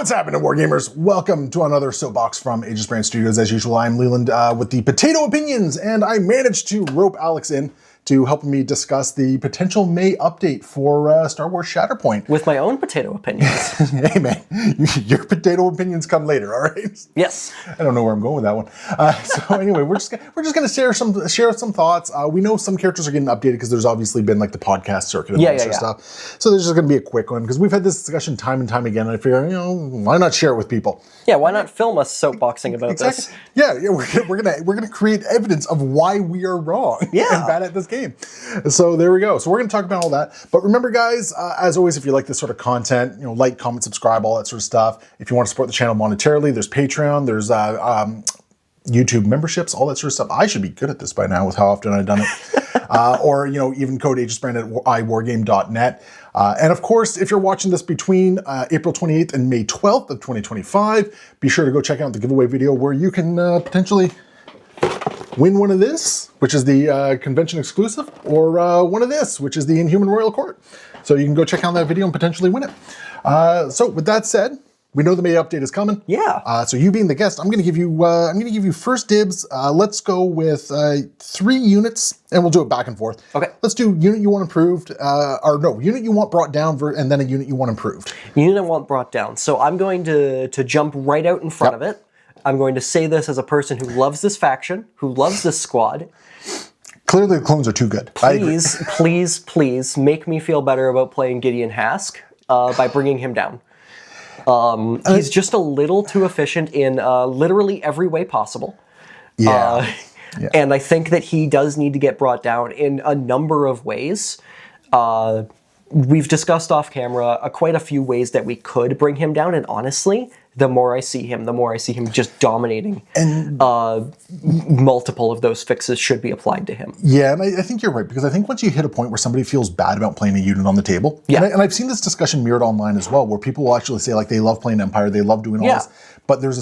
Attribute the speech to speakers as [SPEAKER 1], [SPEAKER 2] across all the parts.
[SPEAKER 1] What's happening, Wargamers? Welcome to another soapbox from Aegis Brand Studios. As usual, I'm Leland with the potato opinions, and I managed to rope Alex in to help me discuss the potential May update for Star Wars Shatterpoint.
[SPEAKER 2] With my own potato opinions.
[SPEAKER 1] Hey man, your potato opinions come later, all right?
[SPEAKER 2] Yes.
[SPEAKER 1] I don't know where I'm going with that one. So anyway, we're just gonna share some thoughts. We know some characters are getting updated because there's obviously been like the podcast circuit and all that sort of stuff. So there's just gonna be a quick one because we've had this discussion time and time again, and I figure, why not share it with people?
[SPEAKER 2] Yeah, why not film us soapboxing about this?
[SPEAKER 1] Yeah, we're gonna create evidence of why we are wrong and bad at this game. So there we go. So we're going to talk about all that. But remember, guys, as always, if you like this sort of content, like, comment, subscribe, all that sort of stuff. If you want to support the channel monetarily, there's Patreon, there's YouTube memberships, all that sort of stuff. I should be good at this by now with how often I've done it. Or, even code AegisBrand at iwargame.net. And of course, if you're watching this between April 28th and May 12th of 2025, be sure to go check out the giveaway video where you can potentially win one of this, which is the convention exclusive, or one of this, which is the Inhuman Royal Court. So you can go check out that video and potentially win it. So with that said, we know the May update is coming.
[SPEAKER 2] Yeah.
[SPEAKER 1] So you being the guest, I'm going to give you first dibs. Let's go with 3 units, and we'll do it back and forth.
[SPEAKER 2] Okay.
[SPEAKER 1] Let's do unit you want improved, unit you want brought down, and then a unit you want improved.
[SPEAKER 2] Unit I want brought down. So I'm going to jump right out in front of it. I'm going to say this as a person who loves this faction, who loves this squad.
[SPEAKER 1] Clearly the clones are too good.
[SPEAKER 2] Please make me feel better about playing Gideon Hask by bringing him down. He's just a little too efficient in literally every way possible.
[SPEAKER 1] Yeah.
[SPEAKER 2] And I think that he does need to get brought down in a number of ways. We've discussed off camera quite a few ways that we could bring him down, and honestly, the more I see him just dominating. And multiple of those fixes should be applied to him.
[SPEAKER 1] Yeah, and I think you're right, because I think once you hit a point where somebody feels bad about playing a unit on the table, and I've seen this discussion mirrored online as well, where people will actually say like they love playing Empire, they love doing all this, but there's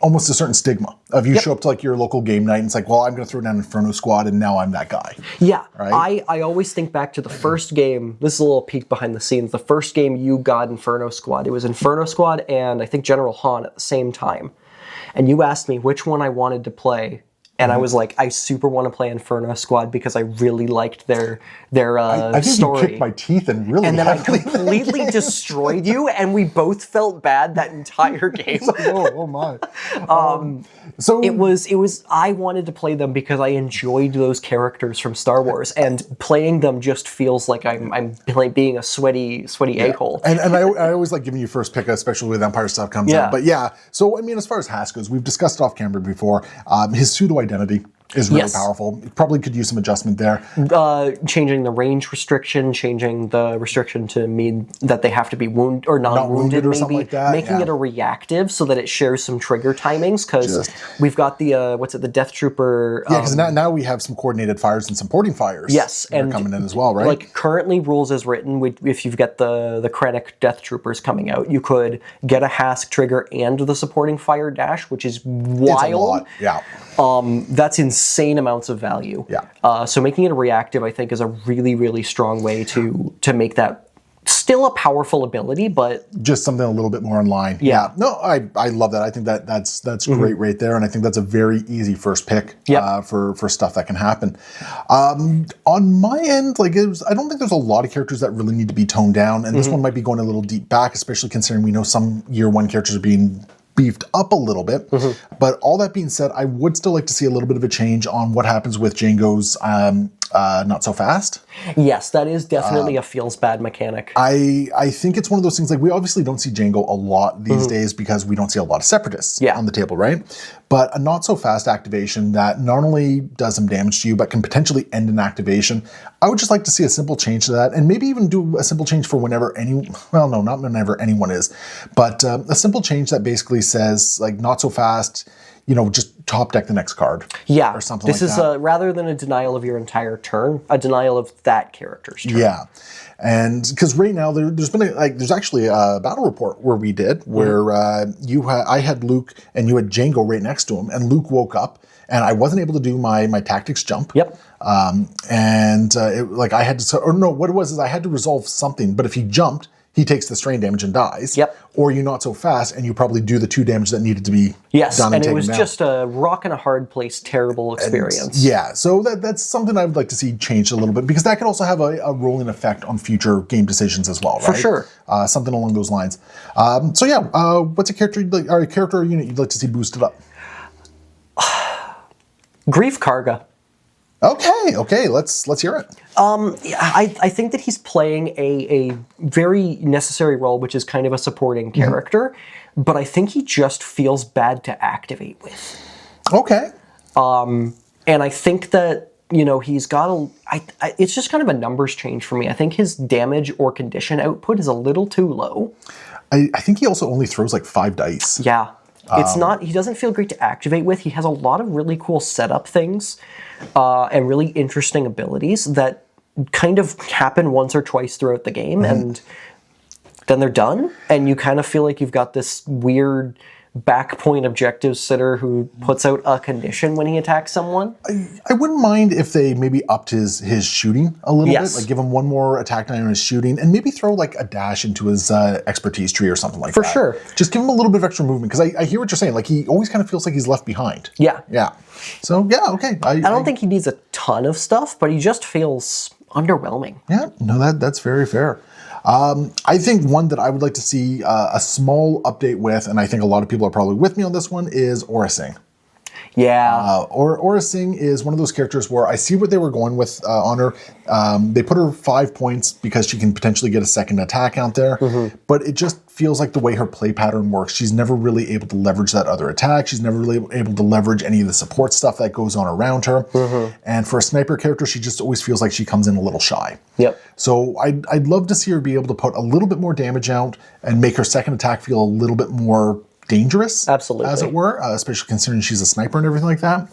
[SPEAKER 1] almost a certain stigma of you show up to like your local game night and it's like, well, I'm going to throw down Inferno Squad and now I'm that guy.
[SPEAKER 2] Yeah,
[SPEAKER 1] right?
[SPEAKER 2] I always think back to the first game. This is a little peek behind the scenes. The first game you got Inferno Squad. It was Inferno Squad and I think General Han at the same time. And you asked me which one I wanted to play. And I was like, I super want to play Inferno Squad because I really liked their
[SPEAKER 1] I think
[SPEAKER 2] story.
[SPEAKER 1] You kicked my teeth and really.
[SPEAKER 2] And then I completely destroyed you, and we both felt bad that entire game.
[SPEAKER 1] oh my!
[SPEAKER 2] So it was. I wanted to play them because I enjoyed those characters from Star Wars, and playing them just feels like I'm like being a sweaty a-hole.
[SPEAKER 1] And I always like giving you first pick, especially with Empire stuff comes out. But yeah, so I mean, as far as Hask goes, we've discussed off camera before. His pseudo identity is really powerful. It probably could use some adjustment there.
[SPEAKER 2] Changing the range restriction, changing the restriction to mean that they have to be wounded or non-wounded,
[SPEAKER 1] or something like that.
[SPEAKER 2] Making it a reactive so that it shares some trigger timings, because we've got the the Death Trooper.
[SPEAKER 1] Yeah, because now we have some coordinated fires and supporting fires.
[SPEAKER 2] Yes, and
[SPEAKER 1] coming in as well, right?
[SPEAKER 2] Like currently, rules as written, if you've got the Krennic Death Troopers coming out, you could get a Hask trigger and the supporting fire dash, which is wild.
[SPEAKER 1] It's a lot. Yeah.
[SPEAKER 2] That's insane amounts of value.
[SPEAKER 1] Yeah.
[SPEAKER 2] So making it a reactive, I think, is a really, really strong way to make that still a powerful ability, but
[SPEAKER 1] just something a little bit more in line.
[SPEAKER 2] Yeah.
[SPEAKER 1] No, I love that. I think that's great right there, and I think that's a very easy first pick for stuff that can happen. On my end, like I don't think there's a lot of characters that really need to be toned down, and this one might be going a little deep back, especially considering we know some year one characters are being beefed up a little bit. But all that being said, I would still like to see a little bit of a change on what happens with Jango's not so fast.
[SPEAKER 2] Yes, that is definitely a feels bad mechanic.
[SPEAKER 1] I think it's one of those things, like we obviously don't see Jango a lot these days because we don't see a lot of separatists on the table, right? But a not so fast activation that not only does some damage to you, but can potentially end an activation. I would just like to see a simple change to that, and maybe even do a simple change for whenever not whenever anyone is, but a simple change that basically says like not so fast, just top deck the next card.
[SPEAKER 2] Yeah.
[SPEAKER 1] Or something
[SPEAKER 2] this
[SPEAKER 1] like
[SPEAKER 2] is
[SPEAKER 1] that.
[SPEAKER 2] Rather than a denial of your entire turn, a denial of that character's turn.
[SPEAKER 1] Yeah. And because right now there's actually a battle report where we did where I had Luke and you had Jango right next to him, and Luke woke up and I wasn't able to do my tactics jump.
[SPEAKER 2] Yep.
[SPEAKER 1] I had to, or no, what it was is I had to resolve something, but if he jumped, he takes the strain damage and dies.
[SPEAKER 2] Yep.
[SPEAKER 1] Or you not so fast, and you probably do the 2 damage that needed to be done
[SPEAKER 2] and it was just a rock and a hard place, terrible experience.
[SPEAKER 1] Yeah, so that's something I would like to see changed a little bit, because that could also have a rolling effect on future game decisions as well, right?
[SPEAKER 2] For sure.
[SPEAKER 1] Something along those lines. So yeah, what's a character or a character or unit you'd like to see boosted up?
[SPEAKER 2] Greef Karga.
[SPEAKER 1] Okay, let's hear it.
[SPEAKER 2] I think that he's playing a very necessary role, which is kind of a supporting character, but I think he just feels bad to activate with.
[SPEAKER 1] Okay.
[SPEAKER 2] And I think that, you know, he's got it's just kind of a numbers change for me. I think his damage or condition output is a little too low.
[SPEAKER 1] I think he also only throws like 5 dice.
[SPEAKER 2] Yeah. It's not, he doesn't feel great to activate with. He has a lot of really cool setup things and really interesting abilities that kind of happen once or twice throughout the game, and then they're done. And you kind of feel like you've got this weird back point objective sitter who puts out a condition when he attacks someone.
[SPEAKER 1] I wouldn't mind if they maybe upped his shooting a little bit, like give him 1 more attack die on his shooting, and maybe throw like a dash into his expertise tree or something like that.
[SPEAKER 2] For sure.
[SPEAKER 1] Just give him a little bit of extra movement, because I hear what you're saying. Like, he always kind of feels like he's left behind.
[SPEAKER 2] Yeah.
[SPEAKER 1] Yeah. So yeah, okay.
[SPEAKER 2] I don't think he needs a ton of stuff, but he just feels underwhelming.
[SPEAKER 1] Yeah, no, that's very fair. I think one that I would like to see a small update with, and I think a lot of people are probably with me on this one, is Aurra Sing.
[SPEAKER 2] Yeah.
[SPEAKER 1] Aurra Sing is one of those characters where I see what they were going with on her. They put her 5 points because she can potentially get a second attack out there, but it just feels like the way her play pattern works, she's never really able to leverage that other attack. She's never really able to leverage any of the support stuff that goes on around her. And for a sniper character, she just always feels like she comes in a little shy.
[SPEAKER 2] Yep.
[SPEAKER 1] So I'd love to see her be able to put a little bit more damage out and make her second attack feel a little bit more dangerous,
[SPEAKER 2] absolutely,
[SPEAKER 1] as it were, especially considering she's a sniper and everything like that.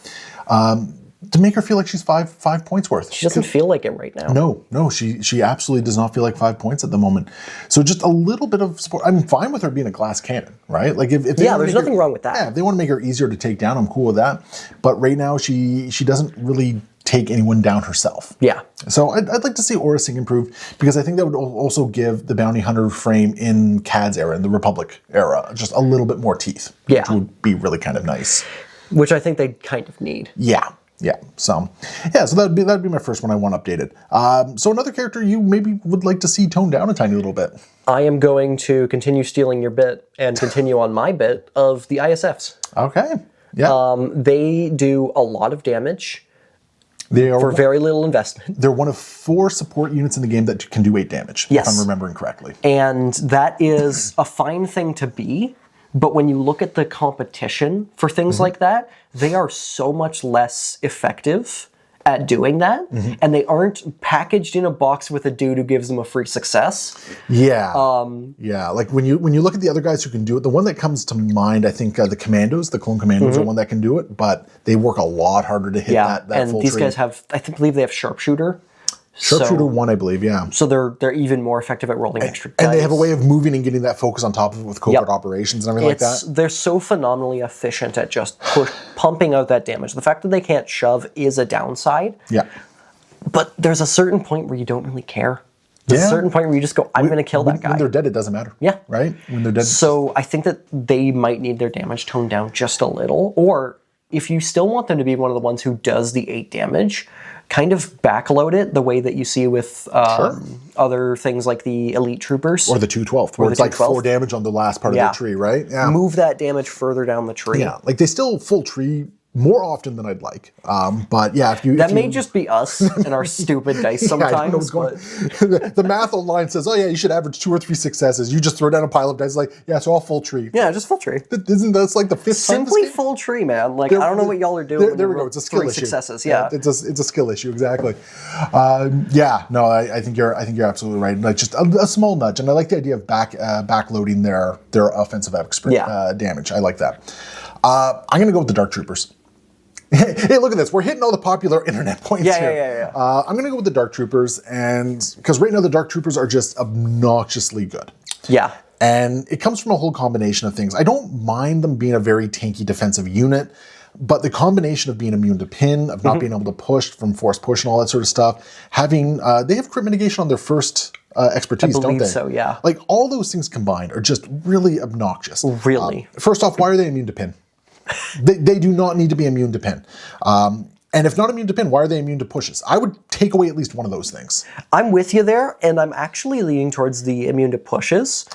[SPEAKER 1] To make her feel like she's five points worth.
[SPEAKER 2] She doesn't feel like it right now.
[SPEAKER 1] No, she absolutely does not feel like 5 points at the moment. So just a little bit of support. I'm fine with her being a glass cannon, right? Like if they
[SPEAKER 2] there's nothing wrong with that.
[SPEAKER 1] Yeah, if they want to make her easier to take down, I'm cool with that. But right now, she doesn't really take anyone down herself.
[SPEAKER 2] Yeah.
[SPEAKER 1] So I'd like to see Aurra Sing improve, because I think that would also give the bounty hunter frame in Cad's era, in the Republic era, just a little bit more teeth.
[SPEAKER 2] Yeah.
[SPEAKER 1] Which would be really kind of nice.
[SPEAKER 2] Which I think they kind of need.
[SPEAKER 1] Yeah. So that'd be my first one I want updated. So another character you maybe would like to see toned down a tiny little bit.
[SPEAKER 2] I am going to continue stealing your bit and continue on my bit of the ISFs.
[SPEAKER 1] Okay. Yeah.
[SPEAKER 2] They do a lot of damage.
[SPEAKER 1] They are
[SPEAKER 2] for very little investment.
[SPEAKER 1] They're one of 4 support units in the game that can do 8 damage,
[SPEAKER 2] yes,
[SPEAKER 1] if I'm remembering correctly.
[SPEAKER 2] And that is a fine thing to be, but when you look at the competition for things like that, they are so much less effective at doing that, and they aren't packaged in a box with a dude who gives them a free success.
[SPEAKER 1] Yeah. Like when you look at the other guys who can do it, the one that comes to mind, I think the Commandos, the Clone Commandos are one that can do it, but they work a lot harder to hit that
[SPEAKER 2] and
[SPEAKER 1] full
[SPEAKER 2] these
[SPEAKER 1] tree.
[SPEAKER 2] guys have, believe they have Sharpshooter.
[SPEAKER 1] Sharpshooter 1, I believe, yeah.
[SPEAKER 2] So they're even more effective at rolling extra dice.
[SPEAKER 1] And they have a way of moving and getting that focus on top of it with covert operations and everything like that.
[SPEAKER 2] They're so phenomenally efficient at just pumping out that damage. The fact that they can't shove is a downside.
[SPEAKER 1] Yeah.
[SPEAKER 2] But there's a certain point where you don't really care. There's a certain point where you just go, I'm going to kill that guy.
[SPEAKER 1] When they're dead, it doesn't matter.
[SPEAKER 2] Yeah.
[SPEAKER 1] Right? When they're dead.
[SPEAKER 2] So I think that they might need their damage toned down just a little. Or if you still want them to be one of the ones who does the 8 damage, kind of backload it the way that you see with other things like the Elite Troopers.
[SPEAKER 1] Or the 212th, where it's like 4 damage on the last part of the tree, right? Yeah.
[SPEAKER 2] Move that damage further down the tree.
[SPEAKER 1] Yeah, like they still full tree more often than I'd like. But yeah, if you...
[SPEAKER 2] That may just be us and our stupid dice sometimes.
[SPEAKER 1] I don't know what's going on. The math online says, oh yeah, you should average 2 or 3 successes. You just throw down a pile of dice like, yeah, so all full tree.
[SPEAKER 2] Yeah, just full tree.
[SPEAKER 1] Isn't that like the 5th time?
[SPEAKER 2] Simply full tree, man. Like, I don't know what y'all are doing.
[SPEAKER 1] There we go. It's a skill
[SPEAKER 2] 3
[SPEAKER 1] issue.
[SPEAKER 2] Successes, yeah.
[SPEAKER 1] It's a skill issue, exactly. I think you're absolutely right. Like just a small nudge, and I like the idea of backloading their offensive damage. I like that. I'm gonna go with the Dark Troopers. Hey, look at this. We're hitting all the popular internet points here.
[SPEAKER 2] Yeah.
[SPEAKER 1] I'm going to go with the Dark Troopers, and because right now the Dark Troopers are just obnoxiously good.
[SPEAKER 2] Yeah.
[SPEAKER 1] And it comes from a whole combination of things. I don't mind them being a very tanky defensive unit, but the combination of being immune to pin, of not being able to push from force push and all that sort of stuff, having, they have crit mitigation on their first expertise, don't
[SPEAKER 2] believe
[SPEAKER 1] they?
[SPEAKER 2] so, yeah.
[SPEAKER 1] Like, all those things combined are just really obnoxious.
[SPEAKER 2] Really.
[SPEAKER 1] First off, why are they immune to pin? They do not need to be immune to pin. And if not immune to pin, why are they immune to pushes? I would take away at least one of those things.
[SPEAKER 2] I'm with you there, and I'm actually leaning towards the immune to pushes,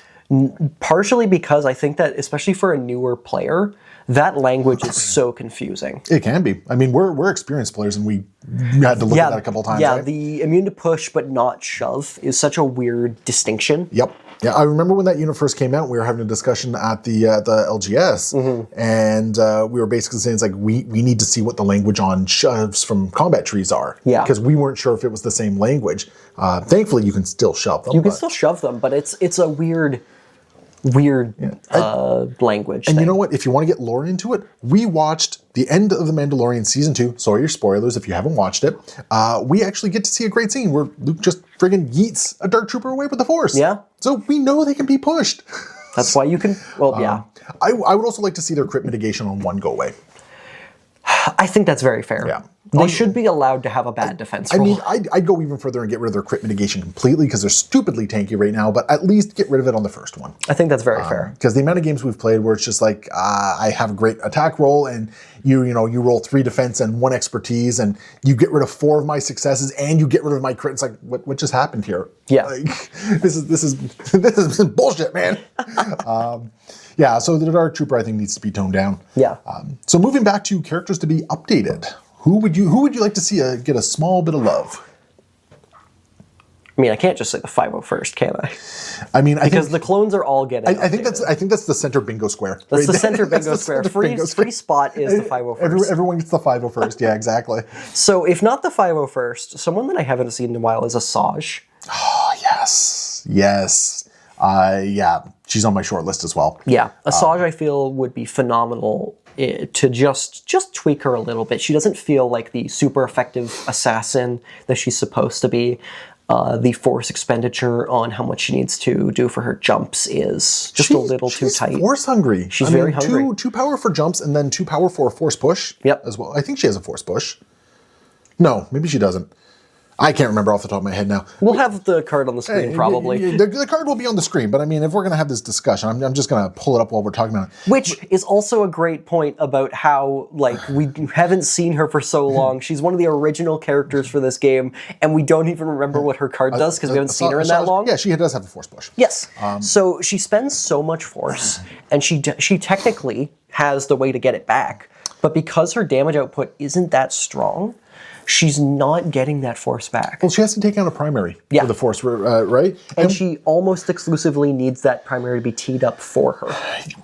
[SPEAKER 2] partially because I think that, especially for a newer player, that language is so confusing.
[SPEAKER 1] It can be. I mean, we're experienced players, and we had to look at that a couple of times.
[SPEAKER 2] Yeah,
[SPEAKER 1] right?
[SPEAKER 2] The immune to push but not shove is such a weird distinction.
[SPEAKER 1] Yep. Yeah, I remember when that unit first came out, we were having a discussion at the LGS, and we were basically saying, it's like, we need to see what the language on shoves from combat trees are.
[SPEAKER 2] Yeah.
[SPEAKER 1] Because we weren't sure if it was the same language. Thankfully, you can still shove them.
[SPEAKER 2] You can still shove them, but it's a weird language
[SPEAKER 1] And
[SPEAKER 2] thing.
[SPEAKER 1] you know what? If you want to get lore into it, we watched the end of The Mandalorian Season 2. Sorry, your spoilers if you haven't watched it. We actually get to see a great scene where Luke just friggin' yeets a Dark Trooper away with the Force.
[SPEAKER 2] Yeah.
[SPEAKER 1] So we know they can be pushed.
[SPEAKER 2] That's why you can, well, yeah.
[SPEAKER 1] I would also like to see their crit mitigation on one go away.
[SPEAKER 2] I think that's very fair.
[SPEAKER 1] Yeah.
[SPEAKER 2] They should be allowed to have a bad defense
[SPEAKER 1] I
[SPEAKER 2] roll.
[SPEAKER 1] mean, I'd go even further and get rid of their crit mitigation completely because they're stupidly tanky right now, but at least get rid of it on the first one.
[SPEAKER 2] I think that's very fair.
[SPEAKER 1] Because the amount of games we've played where it's just like, I have a great attack roll and you roll 3 defense and 1 expertise and you get rid of 4 of my successes and you get rid of my crit. It's like, what just happened here?
[SPEAKER 2] Yeah.
[SPEAKER 1] Like, this is bullshit, man. Yeah, so the Dark Trooper I think needs to be toned down.
[SPEAKER 2] Yeah.
[SPEAKER 1] So moving back to characters to be updated. Who would you like to see get a small bit of love?
[SPEAKER 2] I mean, I can't just say the 501st, can I?
[SPEAKER 1] I mean,
[SPEAKER 2] because the clones are all getting.
[SPEAKER 1] I think that's the center bingo square.
[SPEAKER 2] That's the center bingo square. Free spot is the 501st.
[SPEAKER 1] Everyone gets the 501st. Yeah, exactly.
[SPEAKER 2] So if not the 501st, someone that I haven't seen in a while is Asajj.
[SPEAKER 1] Oh yes. Yeah, she's on my short list as well.
[SPEAKER 2] Yeah, Asajj I feel would be phenomenal to just tweak her a little bit. She doesn't feel like the super effective assassin that she's supposed to be. The force expenditure on how much she needs to do for her jumps is just a little too tight.
[SPEAKER 1] She's force hungry.
[SPEAKER 2] She's very hungry.
[SPEAKER 1] Two power for jumps and then 2 power for a force push.
[SPEAKER 2] Yep.
[SPEAKER 1] As well. I think she has a force push. No, maybe she doesn't. I can't remember off the top of my head now.
[SPEAKER 2] We'll have the card on the screen, probably.
[SPEAKER 1] The card will be on the screen, but I mean, if we're going to have this discussion, I'm just going to pull it up while we're talking about it.
[SPEAKER 2] Which is also a great point about how, like, we haven't seen her for so long. She's one of the original characters for this game, and we don't even remember what her card does because we haven't seen her in that long.
[SPEAKER 1] Yeah, she does have a force push.
[SPEAKER 2] Yes. So she spends so much force, and she technically has the way to get it back, but because her damage output isn't that strong, she's not getting that force back.
[SPEAKER 1] Well, she has to take out a primary for the force, right?
[SPEAKER 2] And she almost exclusively needs that primary to be teed up for her.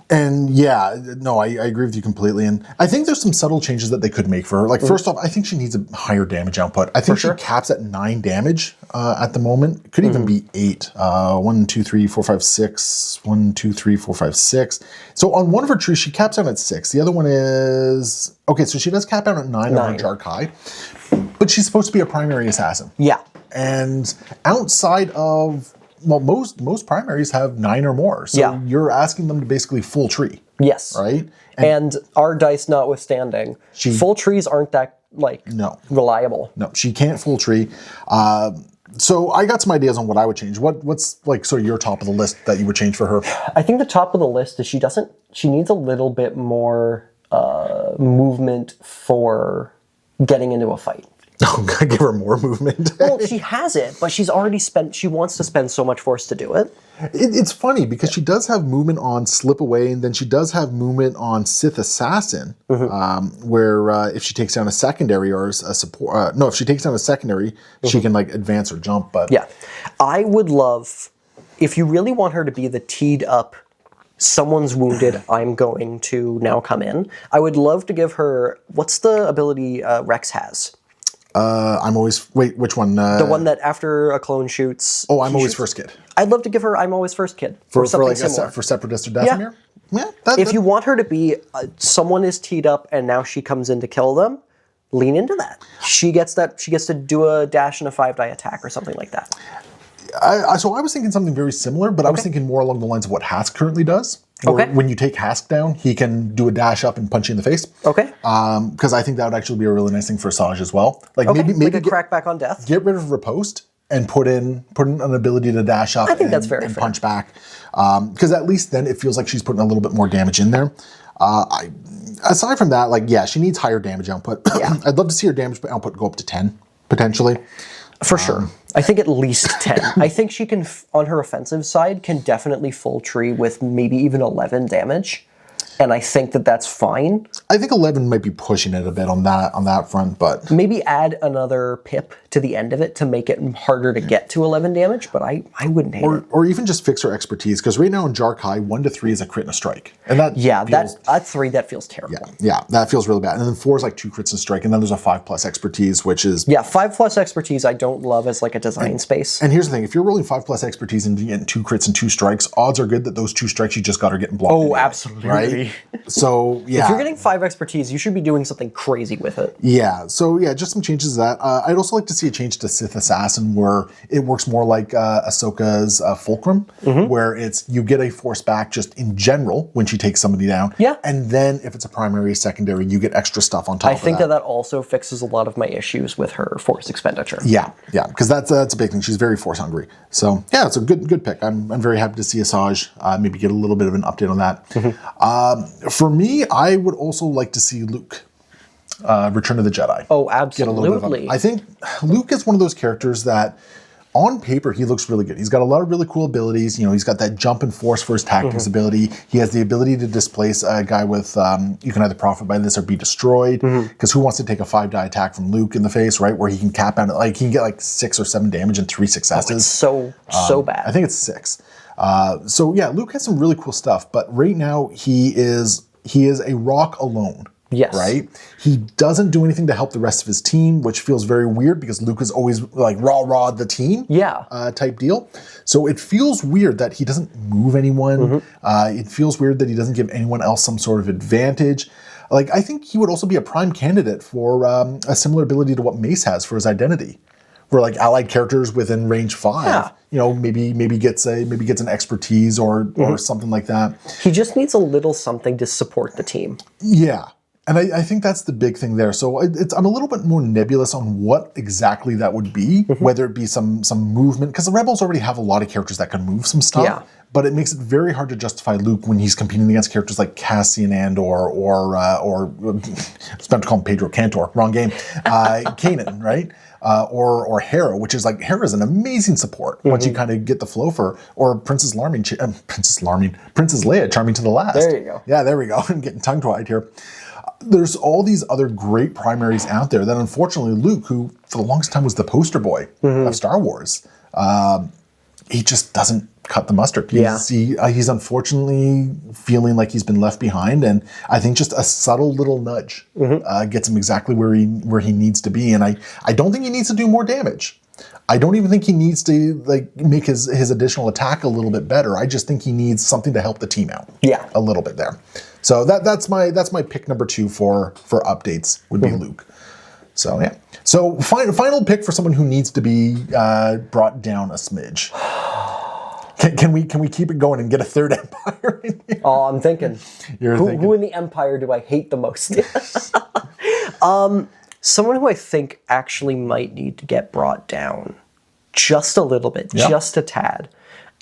[SPEAKER 1] And yeah, no, I agree with you completely. And I think there's some subtle changes that they could make for her. Like, first off, I think she needs a higher damage output. I think she caps at 9 damage at the moment. It could even be 8. 1, 2, 3, 4, 5, 6. 1, 2, 3, 4, 5, 6. So on one of her trees, she caps out at 6. The other one is... Okay, so she does cap out at 9 on her Jarkai. But she's supposed to be a primary assassin.
[SPEAKER 2] Yeah.
[SPEAKER 1] And outside of... Well, most primaries have 9 or more. So you're asking them to basically full tree.
[SPEAKER 2] Yes.
[SPEAKER 1] Right?
[SPEAKER 2] And our dice notwithstanding, full trees aren't that, reliable.
[SPEAKER 1] No, she can't full tree. So I got some ideas on what I would change. What's like sort of your top of the list that you would change for her?
[SPEAKER 2] I think the top of the list is she needs a little bit more movement for getting into a fight.
[SPEAKER 1] Oh, give her more movement.
[SPEAKER 2] Well, she has it, but she wants to spend so much force to do it.
[SPEAKER 1] It's funny because she does have movement on Slip Away, and then she does have movement on Sith Assassin, where if she takes down a secondary or a support, if she takes down a secondary, she can advance or jump. But
[SPEAKER 2] yeah, I would love, if you really want her to be the teed up, someone's wounded, I'm going to now come in. I would love to give her, what's the ability Rex has?
[SPEAKER 1] Which one?
[SPEAKER 2] The one that after a clone shoots...
[SPEAKER 1] Oh, I'm always first kid.
[SPEAKER 2] I'd love to give her I'm always first kid. For something similar.
[SPEAKER 1] For Separatist or Dathomir? Yeah.
[SPEAKER 2] If you want her to be, someone is teed up and now she comes in to kill them, lean into that. She gets to do a dash and a 5-die attack or something like that.
[SPEAKER 1] So I was thinking something very similar, but I was thinking more along the lines of what Hask currently does. When you take Hask down, he can do a dash up and punch you in the face.
[SPEAKER 2] Okay.
[SPEAKER 1] Because I think that would actually be a really nice thing for Asajj as well. Maybe
[SPEAKER 2] a crackback on death.
[SPEAKER 1] Get rid of Riposte and put in an ability to dash up
[SPEAKER 2] that's very
[SPEAKER 1] and
[SPEAKER 2] fair.
[SPEAKER 1] punch back. Because at least then it feels like she's putting a little bit more damage in there. Aside from that, like, yeah, she needs higher damage output.
[SPEAKER 2] Yeah.
[SPEAKER 1] I'd love to see her damage output go up to 10, potentially.
[SPEAKER 2] For sure. I think at least 10. I think she can, on her offensive side, can definitely full tree with maybe even 11 damage. And I think that that's fine.
[SPEAKER 1] I think 11 might be pushing it a bit on that front, but...
[SPEAKER 2] Maybe add another pip to the end of it to make it harder to get to 11 damage, but I wouldn't hate it.
[SPEAKER 1] Or even just fix her expertise, because right now in Jarkai, 1 to 3 is a crit and a strike. And that
[SPEAKER 2] at 3, that feels terrible.
[SPEAKER 1] Yeah, that feels really bad. And then 4 is like 2 crits and strike, and then there's a 5+ expertise, which is...
[SPEAKER 2] Yeah, 5+ expertise I don't love as like a design space.
[SPEAKER 1] And here's the thing, if you're rolling 5+ expertise and getting 2 crits and 2 strikes, odds are good that those 2 strikes you just got are getting blocked.
[SPEAKER 2] Oh, absolutely.
[SPEAKER 1] Right? So, yeah.
[SPEAKER 2] If you're getting 5 expertise, you should be doing something crazy with it.
[SPEAKER 1] Yeah, so yeah, just some changes to that. I'd also like to see a change to Sith Assassin where it works more like Ahsoka's Fulcrum, where it's you get a force back just in general when she takes somebody down.
[SPEAKER 2] Yeah.
[SPEAKER 1] And then if it's a primary, secondary, you get extra stuff on top of that.
[SPEAKER 2] I think that also fixes a lot of my issues with her force expenditure.
[SPEAKER 1] Yeah, because that's a big thing. She's very force hungry. So yeah, it's a good pick. I'm very happy to see Asajj maybe get a little bit of an update on that. For me, I would also like to see Luke. Return of the Jedi.
[SPEAKER 2] Oh, absolutely.
[SPEAKER 1] I think Luke is one of those characters that, on paper, he looks really good. He's got a lot of really cool abilities. You know, he's got that jump and force for his tactics ability. He has the ability to displace a guy with, you can either profit by this or be destroyed. Because who wants to take a 5-die attack from Luke in the face, right? Where he can cap out, like, he can get like 6 or 7 damage and 3 successes.
[SPEAKER 2] Oh, it's so bad.
[SPEAKER 1] I think it's 6. So yeah, Luke has some really cool stuff. But right now, he is a rock alone.
[SPEAKER 2] Yes.
[SPEAKER 1] Right? He doesn't do anything to help the rest of his team, which feels very weird because Luke is always like rah the team type deal. So it feels weird that he doesn't move anyone. It feels weird that he doesn't give anyone else some sort of advantage. Like, I think he would also be a prime candidate for a similar ability to what Mace has for his identity. Where like allied characters within range 5, you know, maybe gets an expertise or something like that.
[SPEAKER 2] He just needs a little something to support the team.
[SPEAKER 1] Yeah. And I think that's the big thing there. So I'm a little bit more nebulous on what exactly that would be, whether it be some movement, because the Rebels already have a lot of characters that can move some stuff, but it makes it very hard to justify Luke when he's competing against characters like Cassian Andor or I was about to call him Pedro Cantor, wrong game, Kanan, right? Or Hera, which is like, Hera's an amazing support once you kind of get the flow for, or Princess Leia, charming to the last.
[SPEAKER 2] There you go.
[SPEAKER 1] Yeah, there we go. I'm getting tongue-tied here. There's all these other great primaries out there that unfortunately Luke, who for the longest time was the poster boy of Star Wars, he just doesn't cut the mustard. He's unfortunately feeling like he's been left behind, and I think just a subtle little nudge gets him exactly where he needs to be. And I don't think he needs to do more damage. I don't even think he needs to like make his additional attack a little bit better. I just think he needs something to help the team out. Yeah, a little bit there. So that's my pick number 2 for updates would be Luke. So yeah. So final pick for someone who needs to be brought down a smidge. Can we keep it going and get a third Empire in here?
[SPEAKER 2] Oh, I'm thinking. Who in the Empire do I hate the most? Someone who I think actually might need to get brought down just a little bit, just a tad,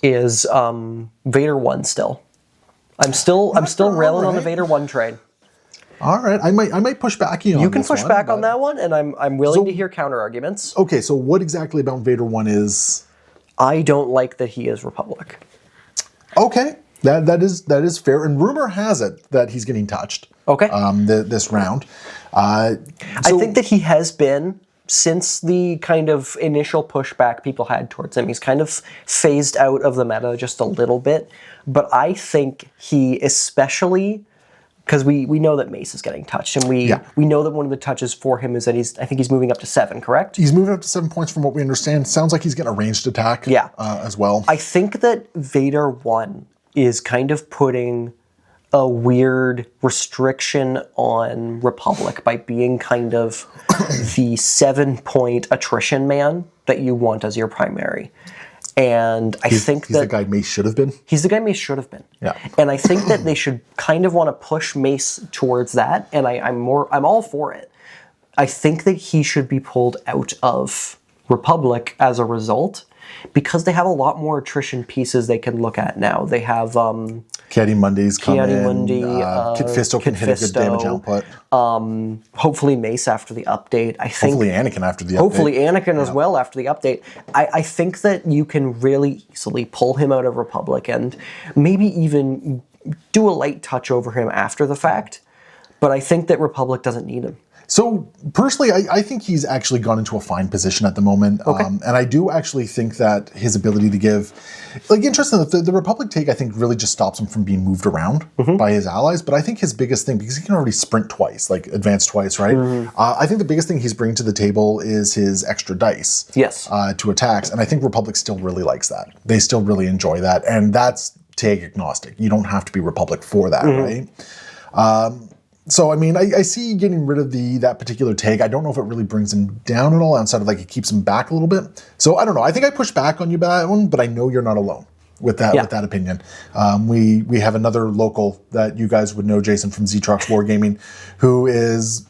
[SPEAKER 2] is Vader 1 still. I'm still railing on the Vader 1 train.
[SPEAKER 1] All right, I might push back on
[SPEAKER 2] You can push back on that one, and I'm willing to hear counter arguments.
[SPEAKER 1] Okay, so what exactly about Vader 1 is?
[SPEAKER 2] I don't like that he is Republic.
[SPEAKER 1] Okay, that is fair, and rumor has it that he's getting touched.
[SPEAKER 2] Okay,
[SPEAKER 1] this round. I
[SPEAKER 2] think that he has been since the kind of initial pushback people had towards him. He's kind of phased out of the meta just a little bit, but I think he especially. Because we know that Mace is getting touched, and we know that one of the touches for him is that I think he's moving up to 7, correct?
[SPEAKER 1] He's moving up to 7 points from what we understand. Sounds like he's getting a ranged attack as well.
[SPEAKER 2] I think that Vader 1 is kind of putting a weird restriction on Republic by being kind of the 7-point attrition man that you want as your primary. And
[SPEAKER 1] he's the guy Mace should have been.
[SPEAKER 2] He's the guy Mace should have been.
[SPEAKER 1] Yeah.
[SPEAKER 2] And I think that they should kind of want to push Mace towards that, and I'm all for it. I think that he should be pulled out of Republic as a result, because they have a lot more attrition pieces they can look at now. They have
[SPEAKER 1] Ki-Adi-Mundi's come in. Kit Fisto can hit a good damage output.
[SPEAKER 2] Hopefully Mace after the update. I think
[SPEAKER 1] hopefully Anakin after the update.
[SPEAKER 2] Hopefully Anakin as well after the update. I think that you can really easily pull him out of Republic and maybe even do a light touch over him after the fact. But I think that Republic doesn't need him.
[SPEAKER 1] So, personally, I think he's actually gone into a fine position at the moment.
[SPEAKER 2] Okay.
[SPEAKER 1] And I do actually think that his ability to give... Like, interesting, the Republic take, I think, really just stops him from being moved around by his allies. But I think his biggest thing, because he can already sprint twice, like, advance twice, right? I think the biggest thing he's bringing to the table is his extra dice to attacks. And I think Republic still really likes that. They still really enjoy that. And that's tag agnostic. You don't have to be Republic for that, right? So, I mean, I see getting rid of that particular tag. I don't know if it really brings him down at all, outside of, like, it keeps him back a little bit. So, I don't know. I think I push back on you by that one, but I know you're not alone with that opinion. We have another local that you guys would know, Jason, from Z-Trucks Wargaming,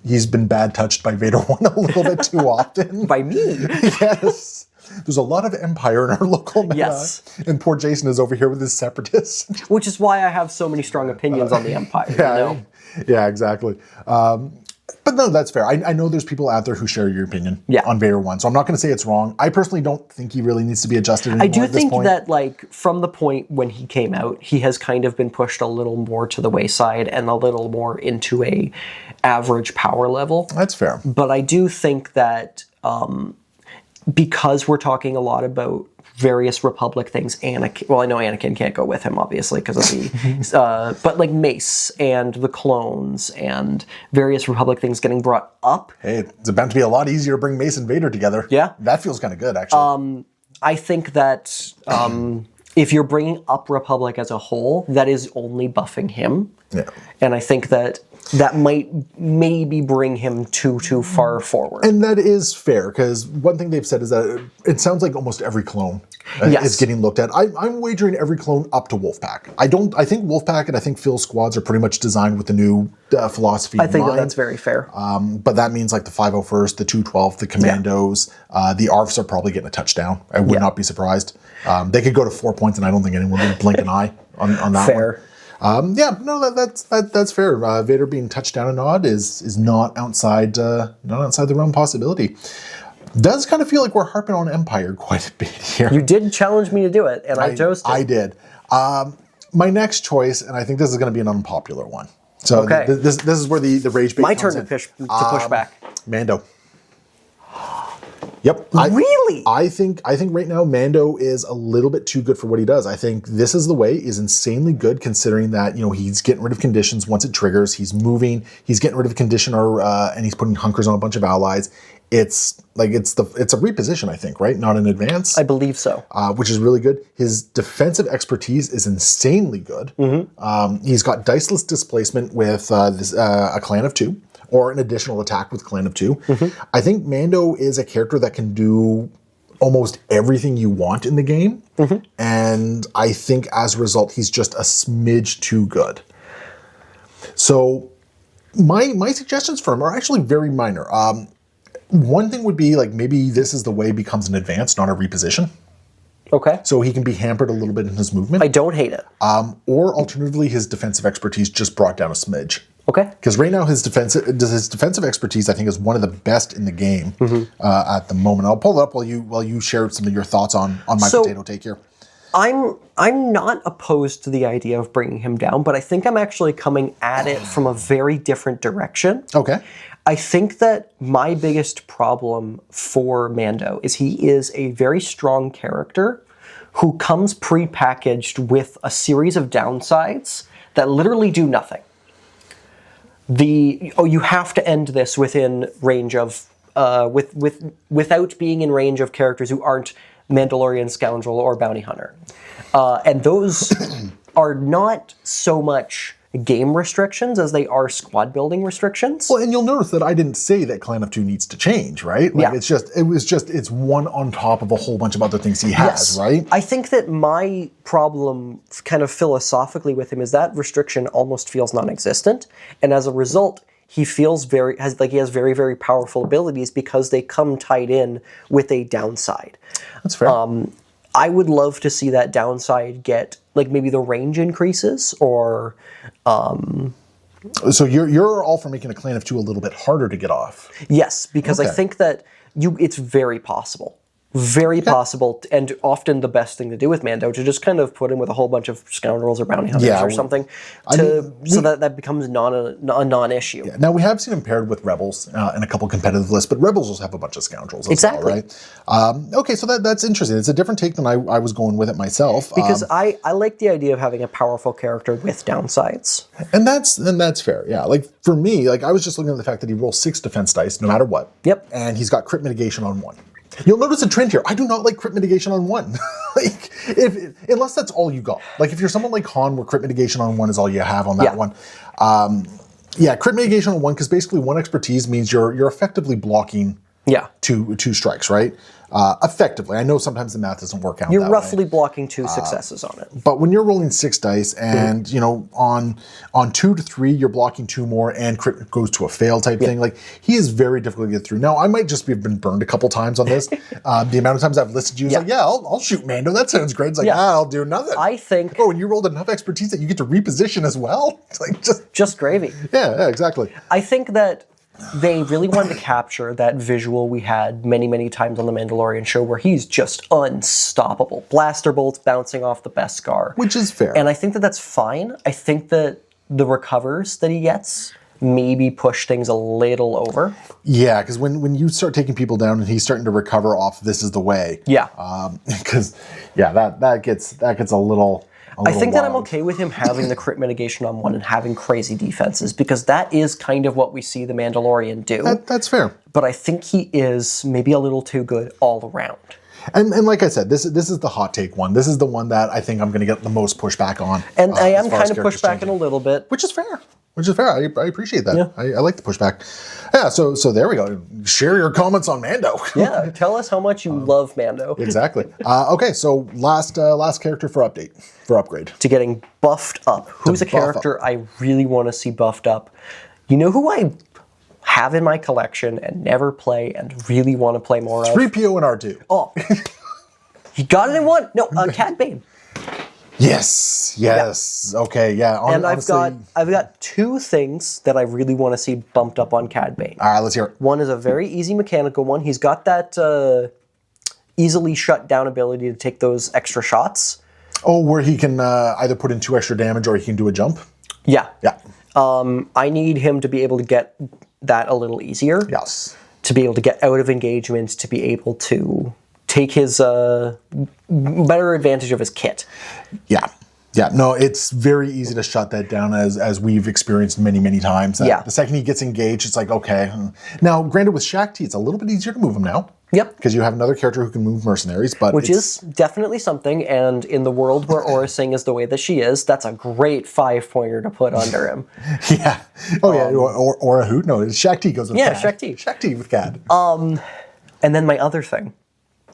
[SPEAKER 1] he's been bad touched by Vader 1 a little bit too often.
[SPEAKER 2] By me?
[SPEAKER 1] Yes. There's a lot of Empire in our local meta.
[SPEAKER 2] Yes.
[SPEAKER 1] And poor Jason is over here with his Separatists.
[SPEAKER 2] Which is why I have so many strong opinions on the Empire.
[SPEAKER 1] Yeah,
[SPEAKER 2] you know?
[SPEAKER 1] Yeah, exactly. But no, that's fair. I know there's people out there who share your opinion on Vader 1, so I'm not going to say it's wrong. I personally don't think he really needs to be adjusted anymore.
[SPEAKER 2] I do
[SPEAKER 1] at this
[SPEAKER 2] think
[SPEAKER 1] point.
[SPEAKER 2] that, like, from the point when he came out, he has kind of been pushed a little more to the wayside and a little more into a average power level.
[SPEAKER 1] That's fair.
[SPEAKER 2] But I do think that because we're talking a lot about various Republic things, Anakin, well, I know Anakin can't go with him, obviously, because of the, but like Mace and the clones and various Republic things getting brought up.
[SPEAKER 1] Hey, it's about to be a lot easier to bring Mace and Vader together.
[SPEAKER 2] Yeah.
[SPEAKER 1] That feels kind of good, actually.
[SPEAKER 2] I think that if you're bringing up Republic as a whole, that is only buffing him.
[SPEAKER 1] Yeah.
[SPEAKER 2] And I think that might maybe bring him too far forward.
[SPEAKER 1] And that is fair, because one thing they've said is that it sounds like almost every clone is getting looked at. I'm wagering every clone up to Wolfpack. I think Wolfpack and I think Phil squads are pretty much designed with the new philosophy
[SPEAKER 2] I think that's very fair.
[SPEAKER 1] But that means like the 501st, the 212th, the Commandos, the ARFs are probably getting a touchdown. I would not be surprised. They could go to 4 points and I don't think anyone would blink an eye on that
[SPEAKER 2] fair.
[SPEAKER 1] one. That's fair. Vader being touched down a nod is not outside the realm of possibility. Does kind of feel like we're harping on Empire quite a bit here.
[SPEAKER 2] You did challenge me to do it, and I chose to.
[SPEAKER 1] I did. My next choice, and I think this is going to be an unpopular one. So this is where the rage bait
[SPEAKER 2] My
[SPEAKER 1] comes
[SPEAKER 2] turn
[SPEAKER 1] in.
[SPEAKER 2] to push back.
[SPEAKER 1] Mando. Yep.
[SPEAKER 2] Really?
[SPEAKER 1] I think right now Mando is a little bit too good for what he does. I think This Is the Way is insanely good, considering that, you know, he's getting rid of conditions once it triggers. He's moving. He's getting rid of condition, and he's putting hunkers on a bunch of allies. It's a reposition, I think, right? Not an advance.
[SPEAKER 2] I believe so.
[SPEAKER 1] Which is really good. His defensive expertise is insanely good. He's got diceless displacement with a clan of 2. Or an additional attack with Clan of 2. I think Mando is a character that can do almost everything you want in the game. And I think as a result, he's just a smidge too good. So my suggestions for him are actually very minor. One thing would be like maybe This Is the Way becomes an advance, not a reposition.
[SPEAKER 2] Okay.
[SPEAKER 1] So he can be hampered a little bit in his movement.
[SPEAKER 2] I don't hate it.
[SPEAKER 1] Or alternatively, his defensive expertise just brought down a smidge.
[SPEAKER 2] Okay.
[SPEAKER 1] Because right now his defensive expertise, I think, is one of the best in the game at the moment. I'll pull it up while you share some of your thoughts on my potato take here.
[SPEAKER 2] I'm not opposed to the idea of bringing him down, but I think I'm actually coming at it from a very different direction.
[SPEAKER 1] Okay.
[SPEAKER 2] I think that my biggest problem for Mando is he is a very strong character who comes pre-packaged with a series of downsides that literally do nothing. You have to end this within range of without being in range of characters who aren't Mandalorian, Scoundrel, or Bounty Hunter, and those are not so much game restrictions as they are squad building restrictions.
[SPEAKER 1] Well, and you'll notice that I didn't say that Clan of 2 needs to change, right? Like it's one on top of a whole bunch of other things he has, right?
[SPEAKER 2] I think that my problem kind of philosophically with him is that restriction almost feels non-existent, and as a result, he feels he has very, very powerful abilities because they come tied in with a downside.
[SPEAKER 1] That's fair.
[SPEAKER 2] I would love to see that downside get, like, maybe the range increases, or...
[SPEAKER 1] So you're all for making a clan of 2 a little bit harder to get off.
[SPEAKER 2] Yes, because I think that it's very possible. Very possible, and often the best thing to do with Mando, to just kind of put him with a whole bunch of scoundrels or bounty hunters or something, so that becomes a non-issue.
[SPEAKER 1] Yeah. Now, we have seen him paired with Rebels in a couple competitive lists, but Rebels will have a bunch of scoundrels as well, right? Okay, so that's interesting. It's a different take than I was going with it myself.
[SPEAKER 2] Because I like the idea of having a powerful character with downsides.
[SPEAKER 1] And that's fair, yeah. Like, for me, like, I was just looking at the fact that he rolls 6 defense dice, no matter what.
[SPEAKER 2] Yep.
[SPEAKER 1] And he's got crit mitigation on 1. You'll notice a trend here. I do not like crit mitigation on 1. Like, unless that's all you got. Like, if you're someone like Han, where crit mitigation on 1 is all you have on that one. Crit mitigation on 1, because basically 1 expertise means you're effectively blocking two strikes, right? Effectively. I know sometimes the math doesn't work out
[SPEAKER 2] You're
[SPEAKER 1] that
[SPEAKER 2] roughly
[SPEAKER 1] way.
[SPEAKER 2] blocking 2 successes on it.
[SPEAKER 1] But when you're rolling 6 dice and, you know, on 2 to 3, you're blocking 2 more and crit goes to a fail type thing. Like, he is very difficult to get through. Now, I might just have been burned a couple times on this. The amount of times I've listened to you, it's like, I'll shoot Mando. That sounds great. It's like, I'll do nothing.
[SPEAKER 2] I think...
[SPEAKER 1] Oh, and you rolled enough expertise that you get to reposition as well? It's like,
[SPEAKER 2] just gravy.
[SPEAKER 1] Yeah, exactly.
[SPEAKER 2] I think that they really wanted to capture that visual we had many, many times on the Mandalorian show, where he's just unstoppable. Blaster bolts bouncing off the Beskar.
[SPEAKER 1] Which is fair.
[SPEAKER 2] And I think that that's fine. I think that the recovers that he gets maybe push things a little over.
[SPEAKER 1] Yeah, because when you start taking people down and he's starting to recover off "This Is the Way," because that gets a little.
[SPEAKER 2] I think
[SPEAKER 1] wild.
[SPEAKER 2] that I'm okay with him having the crit mitigation on 1 and having crazy defenses, because that is kind of what we see the Mandalorian do.
[SPEAKER 1] That's fair.
[SPEAKER 2] But I think he is maybe a little too good all around.
[SPEAKER 1] And like I said, this is the hot take one. This is the one that I think I'm going to get the most pushback on.
[SPEAKER 2] And I am kind of pushed back in a little bit.
[SPEAKER 1] Which is fair. I appreciate that. Yeah. I like the pushback. Yeah, so there we go. Share your comments on Mando.
[SPEAKER 2] Yeah, tell us how much you love Mando.
[SPEAKER 1] Exactly. Okay, so last character for upgrade.
[SPEAKER 2] To getting buffed up. Who's a character I really want to see buffed up? You know who I have in my collection and never play and really want to play more of?
[SPEAKER 1] 3PO and R2.
[SPEAKER 2] Oh. He got it in 1. No, Cad Bane.
[SPEAKER 1] Yes. Yeah. Okay. Yeah.
[SPEAKER 2] And honestly, I've got 2 things that I really want to see bumped up on Cad Bane.
[SPEAKER 1] All right, let's hear it.
[SPEAKER 2] One is a very easy mechanical one. He's got that easily shut down ability to take those extra shots.
[SPEAKER 1] Oh, where he can either put in 2 extra damage or he can do a jump.
[SPEAKER 2] Yeah.
[SPEAKER 1] Yeah.
[SPEAKER 2] I need him to be able to get that a little easier.
[SPEAKER 1] Yes.
[SPEAKER 2] To be able to get out of engagements, to be able to take his better advantage of his kit.
[SPEAKER 1] Yeah. Yeah, no, it's very easy to shut that down as we've experienced many, many times. The second he gets engaged, it's like, okay. Now, granted, with Shaak Ti, it's a little bit easier to move him now.
[SPEAKER 2] Yep.
[SPEAKER 1] Because you have another character who can move mercenaries, but
[SPEAKER 2] which is definitely something, and in the world where Aurra Sing is the way that she is, that's a great 5-pointer to put under him.
[SPEAKER 1] Yeah. Oh, yeah. Or a hoot? No, Shaak Ti goes with Cad.
[SPEAKER 2] Yeah, Shaak Ti.
[SPEAKER 1] Shaak Ti with Cad.
[SPEAKER 2] And then my other thing,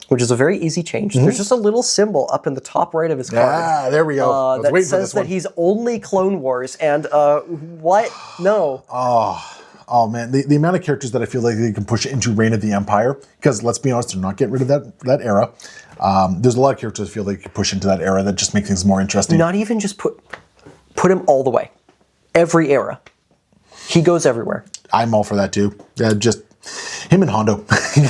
[SPEAKER 2] which is a very easy change. There's just a little symbol up in the top right of his card.
[SPEAKER 1] Ah, there we go.
[SPEAKER 2] That says that he's only Clone Wars, and what? No.
[SPEAKER 1] Oh man, the amount of characters that I feel like they can push into Reign of the Empire, because let's be honest, they're not getting rid of that era. There's a lot of characters I feel they could push into that era that just make things more interesting.
[SPEAKER 2] Not even just put him all the way. Every era. He goes everywhere.
[SPEAKER 1] I'm all for that too. Yeah, just him and Hondo.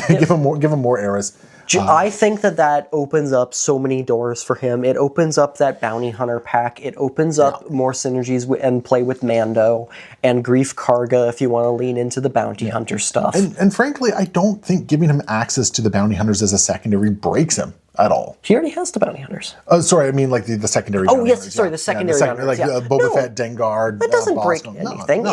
[SPEAKER 1] Give him more eras.
[SPEAKER 2] I think that opens up so many doors for him. It opens up that bounty hunter pack. It opens up more synergies and play with Mando and Greef Karga if you want to lean into the bounty hunter stuff.
[SPEAKER 1] And frankly, I don't think giving him access to the bounty hunters as a secondary breaks him at all.
[SPEAKER 2] He already has the bounty hunters.
[SPEAKER 1] Sorry, I mean like the secondary.
[SPEAKER 2] Oh yes, sorry, the secondary hunters.
[SPEAKER 1] Like Boba Fett, Dengar.
[SPEAKER 2] That doesn't break anything.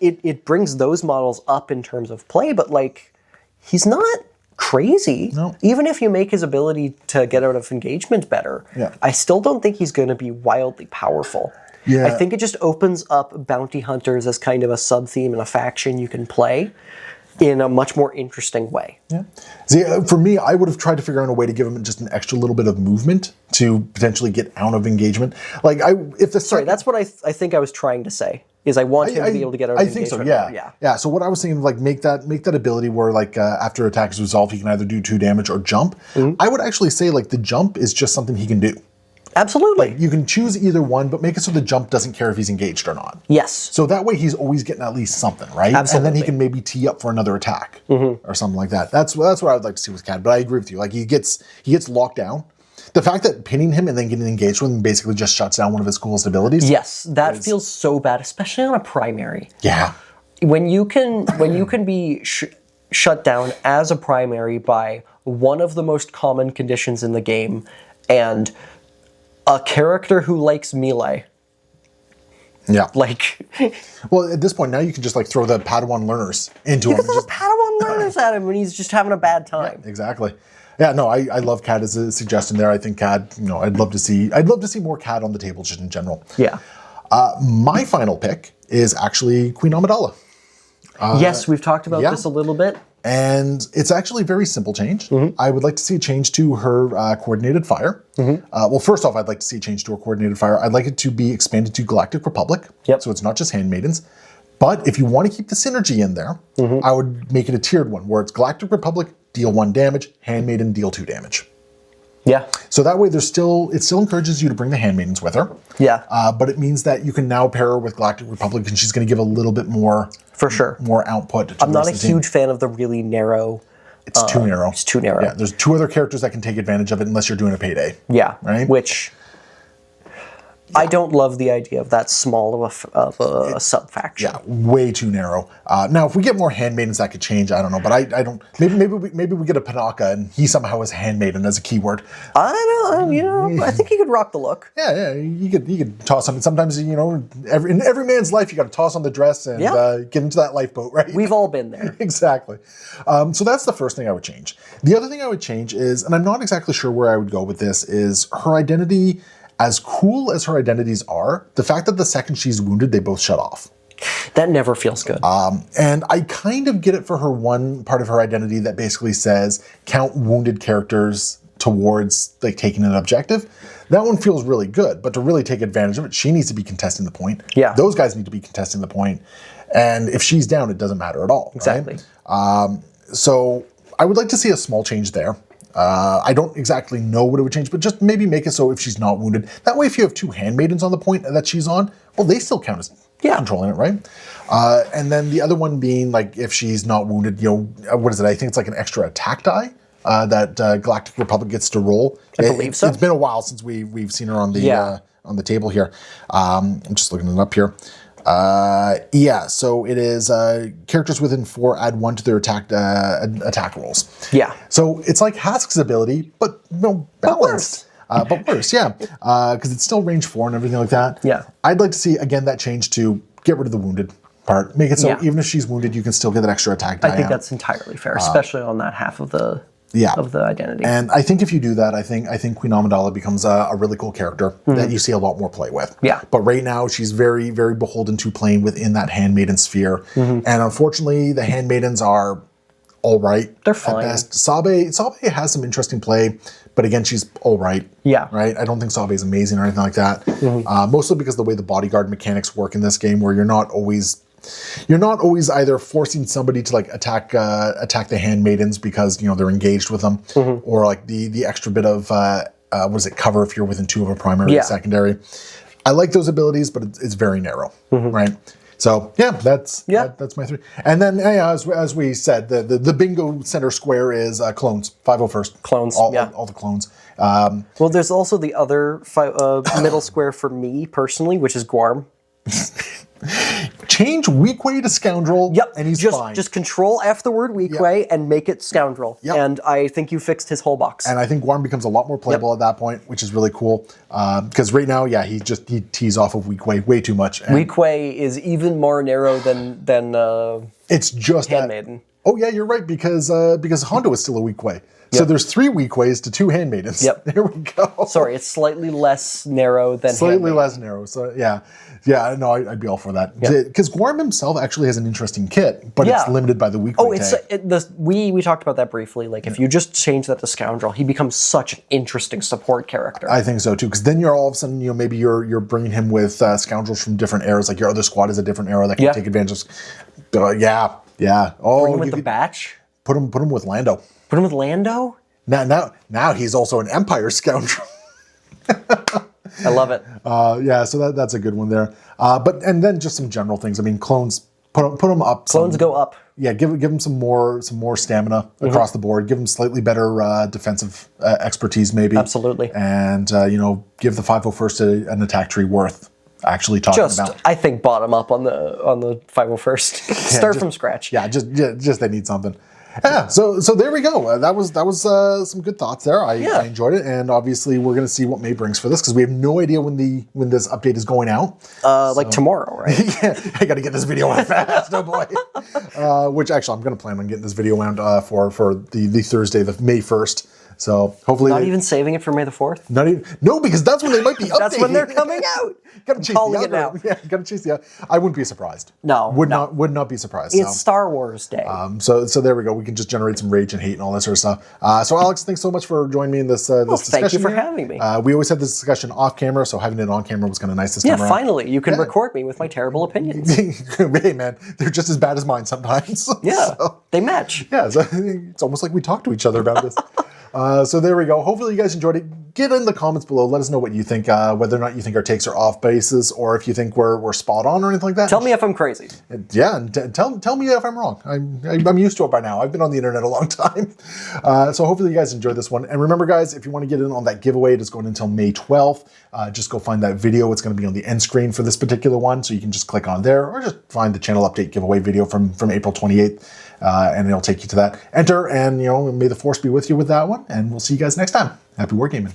[SPEAKER 2] It brings those models up in terms of play, but like he's not crazy.
[SPEAKER 1] No.
[SPEAKER 2] Even if you make his ability to get out of engagement better, I still don't think he's going to be wildly powerful.
[SPEAKER 1] Yeah.
[SPEAKER 2] I think it just opens up bounty hunters as kind of a sub-theme and a faction you can play in a much more interesting way.
[SPEAKER 1] Yeah. See, for me, I would have tried to figure out a way to give him just an extra little bit of movement to potentially get out of engagement. Like,
[SPEAKER 2] Sorry, that's what I think I was trying to say. Is I want him to be able to get out of
[SPEAKER 1] I think so, yeah. So what I was thinking, like, make that ability where, like, after attack is resolved, he can either do 2 damage or jump. I would actually say, like, the jump is just something he can do.
[SPEAKER 2] Absolutely.
[SPEAKER 1] Like, you can choose either one, but make it so the jump doesn't care if he's engaged or not.
[SPEAKER 2] Yes.
[SPEAKER 1] So that way he's always getting at least something, right?
[SPEAKER 2] Absolutely.
[SPEAKER 1] And then he can maybe tee up for another attack or something like that. That's what I would like to see with Cad. But I agree with you. Like, he gets locked down. The fact that pinning him and then getting engaged with him basically just shuts down one of his coolest abilities.
[SPEAKER 2] Yes, that feels so bad, especially on a primary.
[SPEAKER 1] Yeah.
[SPEAKER 2] When you can be shut down as a primary by one of the most common conditions in the game, and a character who likes melee.
[SPEAKER 1] Yeah.
[SPEAKER 2] Like,
[SPEAKER 1] well, at this point now you can just like throw the Padawan learners into him.
[SPEAKER 2] You can throw the Padawan learners at him when he's just having a bad time.
[SPEAKER 1] Yeah, exactly. Yeah, no, I love Cad as a suggestion there. I think Cad, I'd love to see more Cad on the table just in general.
[SPEAKER 2] Yeah.
[SPEAKER 1] My final pick is actually Queen Amidala.
[SPEAKER 2] Yes, we've talked about this a little bit.
[SPEAKER 1] And it's actually a very simple change. I would like to see a change to her coordinated fire. Well, first off, I'd like to see a change to her coordinated fire. I'd like it to be expanded to Galactic Republic. So it's not just handmaidens. But if you want to keep the synergy in there, I would make it a tiered one where it's Galactic Republic, deal 1 damage, handmaiden, deal 2 damage.
[SPEAKER 2] Yeah.
[SPEAKER 1] So that way it still encourages you to bring the handmaidens with her.
[SPEAKER 2] Yeah.
[SPEAKER 1] But it means that you can now pair her with Galactic Republic and she's going to give a little bit more...
[SPEAKER 2] For sure.
[SPEAKER 1] More output.
[SPEAKER 2] I'm not a huge fan of the really narrow...
[SPEAKER 1] It's too narrow.
[SPEAKER 2] It's too narrow.
[SPEAKER 1] Yeah, there's 2 other characters that can take advantage of it unless you're doing a payday.
[SPEAKER 2] Yeah.
[SPEAKER 1] Right?
[SPEAKER 2] Which... I don't love the idea of that small of a sub-faction.
[SPEAKER 1] Yeah, way too narrow. Now, if we get more handmaidens, that could change. I don't know, but I don't... Maybe we get a Panaka and he somehow has handmaiden as a keyword.
[SPEAKER 2] I don't know. I think he could rock the look.
[SPEAKER 1] Yeah. You could toss on. Sometimes, in every man's life, you got to toss on the dress and get into that lifeboat, right?
[SPEAKER 2] We've all been there.
[SPEAKER 1] Exactly. So that's the first thing I would change. The other thing I would change is, and I'm not exactly sure where I would go with this, is her identity. As cool as her identities are, the fact that the second she's wounded, they both shut off.
[SPEAKER 2] That never feels good.
[SPEAKER 1] And I kind of get it for her one part of her identity that basically says count wounded characters towards like taking an objective. That one feels really good, but to really take advantage of it, she needs to be contesting the point.
[SPEAKER 2] Yeah.
[SPEAKER 1] Those guys need to be contesting the point. And if she's down, it doesn't matter at all.
[SPEAKER 2] Exactly.
[SPEAKER 1] Right? So I would like to see a small change there. I don't exactly know what it would change, but just maybe make it so if she's not wounded. That way, if you have 2 handmaidens on the point that she's on, well, they still count as controlling it, right? And then the other one being, like, if she's not wounded, what is it? I think it's like an extra attack die that Galactic Republic gets to roll.
[SPEAKER 2] I believe so.
[SPEAKER 1] It's been a while since we've seen her on the table here. I'm just looking it up here. So it is characters within 4 add 1 to their attack rolls.
[SPEAKER 2] Yeah.
[SPEAKER 1] So it's like Hask's ability, but balanced. But worse, because it's still range 4 and everything like that.
[SPEAKER 2] Yeah.
[SPEAKER 1] I'd like to see, again, that change to get rid of the wounded part. Make it so even if she's wounded, you can still get that extra attack die.
[SPEAKER 2] I think that's entirely fair, especially on that half of the identity.
[SPEAKER 1] And I think if you do that, I think Queen Amidala becomes a really cool character that you see a lot more play with.
[SPEAKER 2] Yeah.
[SPEAKER 1] But right now, she's very, very beholden to playing within that handmaiden sphere. And unfortunately, the handmaidens are all right.
[SPEAKER 2] They're fine.
[SPEAKER 1] At best. Sabe has some interesting play, but again, she's all right.
[SPEAKER 2] Yeah.
[SPEAKER 1] Right? I don't think Sabe is amazing or anything like that. Mostly because of the way the bodyguard mechanics work in this game, where you're not always either forcing somebody to like attack the handmaidens because they're engaged with them, or like the extra bit of cover if you're within 2 of a primary and secondary. I like those abilities, but it's very narrow, right? So that's my 3. And then as we said, the bingo center square is clones. 501st
[SPEAKER 2] clones.
[SPEAKER 1] All the clones.
[SPEAKER 2] Well, there's also the other middle square for me personally, which is Guarm.
[SPEAKER 1] Change Weequay to Scoundrel, and he's fine.
[SPEAKER 2] Just control F the word Weequay and make it Scoundrel. And I think you fixed his whole box.
[SPEAKER 1] And I think Guarm becomes a lot more playable at that point, which is really cool. Because right now, he tees off of Weequay way too much. And
[SPEAKER 2] Weequay is even more narrow than
[SPEAKER 1] it's just
[SPEAKER 2] Handmaiden.
[SPEAKER 1] Oh yeah, you're right, because Hondo is still a weak way. So there's 3 weak ways to 2 handmaidens.
[SPEAKER 2] Yep.
[SPEAKER 1] There we go.
[SPEAKER 2] Sorry, it's slightly less narrow than
[SPEAKER 1] Slightly less narrow. So yeah. Yeah, no, I'd be all for that. Because Guarm himself actually has an interesting kit, but it's limited by the weak way tag.
[SPEAKER 2] We talked about that briefly. Like, if you just change that to Scoundrel, he becomes such an interesting support character.
[SPEAKER 1] I think so too, because then you're all of a sudden, maybe you're bringing him with Scoundrels from different eras. Like your other squad is a different era that can take advantage of. Yeah. Oh,
[SPEAKER 2] bring him with the Batch.
[SPEAKER 1] Put him with Lando.
[SPEAKER 2] Put him with Lando.
[SPEAKER 1] Now he's also an Empire Scoundrel.
[SPEAKER 2] I love it.
[SPEAKER 1] So that's a good one there. And then just some general things. I mean, clones, put them up.
[SPEAKER 2] Clones go up.
[SPEAKER 1] Yeah, give them some more stamina across the board. Give them slightly better defensive expertise, maybe.
[SPEAKER 2] Absolutely.
[SPEAKER 1] And give the 501st an attack tree worth actually talking about.
[SPEAKER 2] I think bottom up on the 501st. Start from scratch.
[SPEAKER 1] Yeah, just they need something. Yeah, so there we go. That was some good thoughts there. I enjoyed it, and obviously we're going to see what May brings for this because we have no idea when this update is going out.
[SPEAKER 2] Like tomorrow, right?
[SPEAKER 1] Yeah, I got to get this video out fast. Oh boy. Which actually I'm going to plan on getting this video out for the Thursday, the May 1st. So hopefully
[SPEAKER 2] not even saving it for May the 4th?
[SPEAKER 1] No, because that's when they might be updating.
[SPEAKER 2] That's when they're coming out.
[SPEAKER 1] Gotta chase
[SPEAKER 2] calling it now.
[SPEAKER 1] Yeah, gotta chase the. I wouldn't be surprised.
[SPEAKER 2] No,
[SPEAKER 1] would not be surprised.
[SPEAKER 2] It's Star Wars Day.
[SPEAKER 1] So there we go. We can just generate some rage and hate and all that sort of stuff. So Alex, thanks so much for joining me in this discussion.
[SPEAKER 2] Thank you for having me.
[SPEAKER 1] We always had this discussion off camera, so having it on camera was kind of nice this time around.
[SPEAKER 2] Finally, you can record me with my terrible opinions.
[SPEAKER 1] Hey man, they're just as bad as mine sometimes.
[SPEAKER 2] Yeah, they match.
[SPEAKER 1] Yeah, so it's almost like we talk to each other about this. So there we go. Hopefully you guys enjoyed it. Get in the comments below. Let us know what you think, whether or not you think our takes are off basis, or if you think we're spot on or anything like that.
[SPEAKER 2] Tell me if I'm crazy.
[SPEAKER 1] Yeah, and tell me if I'm wrong. I'm used to it by now. I've been on the internet a long time. So hopefully you guys enjoyed this one. And remember, guys, if you want to get in on that giveaway, it is going until May 12th. Just go find that video. It's going to be on the end screen for this particular one. So you can just click on there, or just find the channel update giveaway video from April 28th. And it'll take you to that. Enter, and may the force be with you with that one. And we'll see you guys next time. Happy wargaming.